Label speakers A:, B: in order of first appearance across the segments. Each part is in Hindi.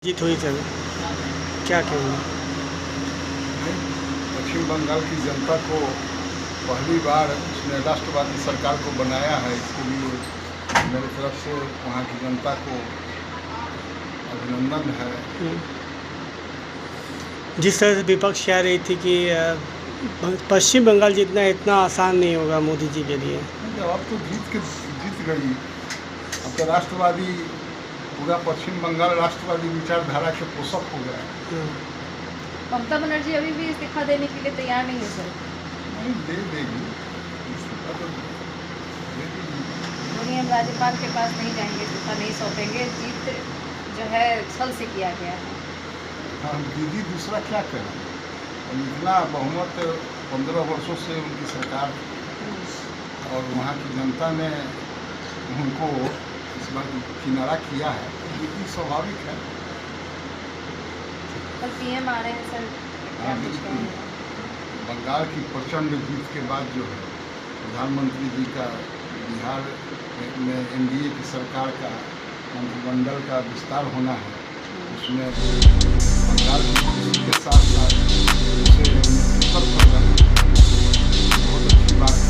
A: जीत हुई सर, क्या कहेंगे?
B: पश्चिम बंगाल की जनता को पहली बार उसने राष्ट्रवादी सरकार को बनाया है। इसके लिए मेरी तरफ से वहाँ की जनता को अभिनंदन है।
A: जिस तरह से विपक्ष कह रही थी कि पश्चिम बंगाल जीतना इतना आसान नहीं होगा मोदी जी के लिए।
B: जब अब तो जीत गई, अब तो राष्ट्रवादी पूरा पश्चिम बंगाल राष्ट्रवादी विचारधारा के पोषक हो गया।
C: ममता बनर्जी अभी भी इस्तीफा देने के लिए तैयार नहीं है सर।
B: नहीं दे देगी, इस्तीफा तो
C: बोलिए हम राज्यपाल के पास नहीं जाएंगे, इस्तीफा नहीं सौंपेंगे, जीत जो है छल से किया गया है।
B: हाँ दीदी दूसरा क्या करें, इतना बहुमत 15 वर्षों से उनकी सरकार और वहाँ की जनता ने उनको इस बार किनारा किया है, ये स्वाभाविक है।
C: कल पीएम आ रहे हैं सर, क्या कुछ कहेंगे?
B: बंगाल की प्रचंड जीत के बाद जो है प्रधानमंत्री जी का बिहार में एनडीए की सरकार का मंत्रिमंडल का विस्तार होना है, उसमें बंगाल की खुशी के साथ साथ उसे नेतृत्व कर रहे हैं, बहुत अच्छी बात है।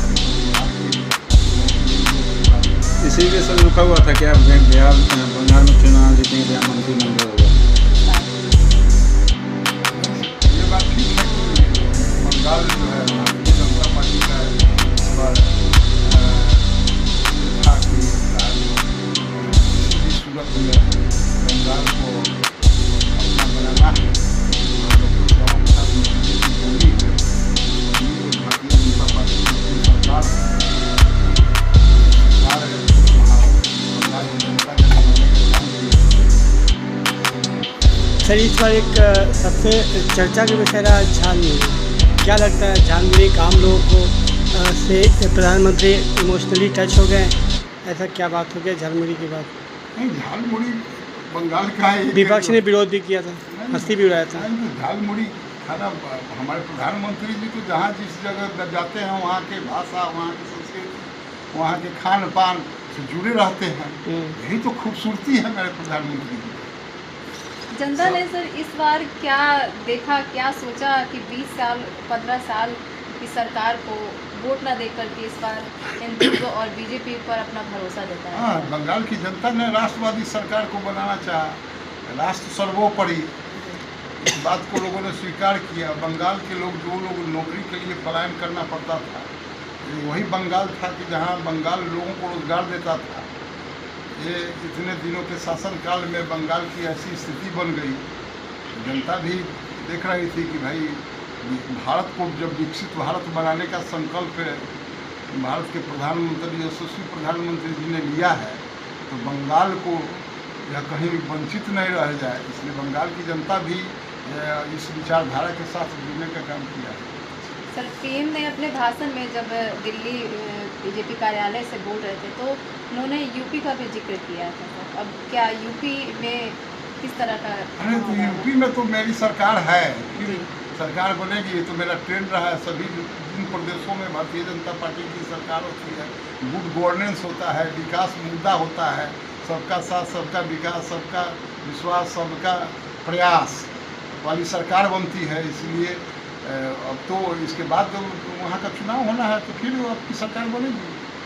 D: इसी के साथ लिखा हुआ था क्या बिहार बंगाल में चुनाव जीतने के लिए मंत्रिमंडल होगा?
B: ये बात ठीक है कि बंगाल जो है भारतीय जनता पार्टी का इस बार था कि किसी भी सूरत में बंगाल को अपना बनाना है। बोली है भारतीय जनता पार्टी की सरकार
A: सर इस बार एक सबसे चर्चा का विषय रहा झालमुड़ी। क्या लगता है झालमुड़ी का आम लोगों को से प्रधानमंत्री इमोशनली टच हो गए, ऐसा क्या बात हो गया झालमुड़ी की बात?
B: नहीं, झालमुड़ी बंगाल का है।
A: विपक्ष ने विरोध भी किया था, हंसी भी उड़ाया था।
B: झालमुड़ी खाना हमारे प्रधानमंत्री जी तो जहाँ जिस जगह जाते हैं वहाँ के भाषा, वहाँ की संस्कृति, वहाँ के खान पान से जुड़े रहते हैं। यही तो खूबसूरती है मेरे प्रधानमंत्री जी।
C: जनता ने सर इस बार क्या देखा, क्या सोचा कि 20 साल 15 साल की सरकार को वोट ना देकर के इस बार हिंदुत्व और बीजेपी पर अपना भरोसा देता है?
B: हाँ, बंगाल की जनता ने राष्ट्रवादी सरकार को बनाना चाहा, राष्ट्र सर्वोपरि, इस बात को लोगों ने स्वीकार किया। बंगाल के लोग जो लोग नौकरी के लिए पलायन करना पड़ता था, वही बंगाल था कि जहाँ बंगाल लोगों को रोजगार देता था। ये इतने दिनों के शासनकाल में बंगाल की ऐसी स्थिति बन गई, जनता भी देख रही थी कि भाई भारत को जब विकसित भारत बनाने का संकल्प भारत के प्रधानमंत्री यशस्वी प्रधानमंत्री जी ने लिया है, तो बंगाल को यह कहीं वंचित नहीं रह जाए, इसलिए बंगाल की जनता भी इस विचारधारा के साथ जुड़ने का काम किया है।
C: सर पीएम ने अपने भाषण में जब दिल्ली बीजेपी कार्यालय से बोल रहे थे तो उन्होंने यूपी का भी जिक्र किया था। अब क्या यूपी में किस तरह का?
B: अरे तो यूपी में तो मेरी सरकार है, सरकार बनेगी, ये तो मेरा ट्रेंड रहा है। सभी जिन प्रदेशों में भारतीय जनता पार्टी की सरकार होती है, गुड गवर्नेंस होता है, विकास मुद्दा होता है, सबका साथ सबका विकास, सबका विश्वास, सबका प्रयास वाली सरकार बनती है। इसलिए अब तो इसके बाद जब वहाँ का चुनाव होना है तो फिर आपकी सरकार बनेगी।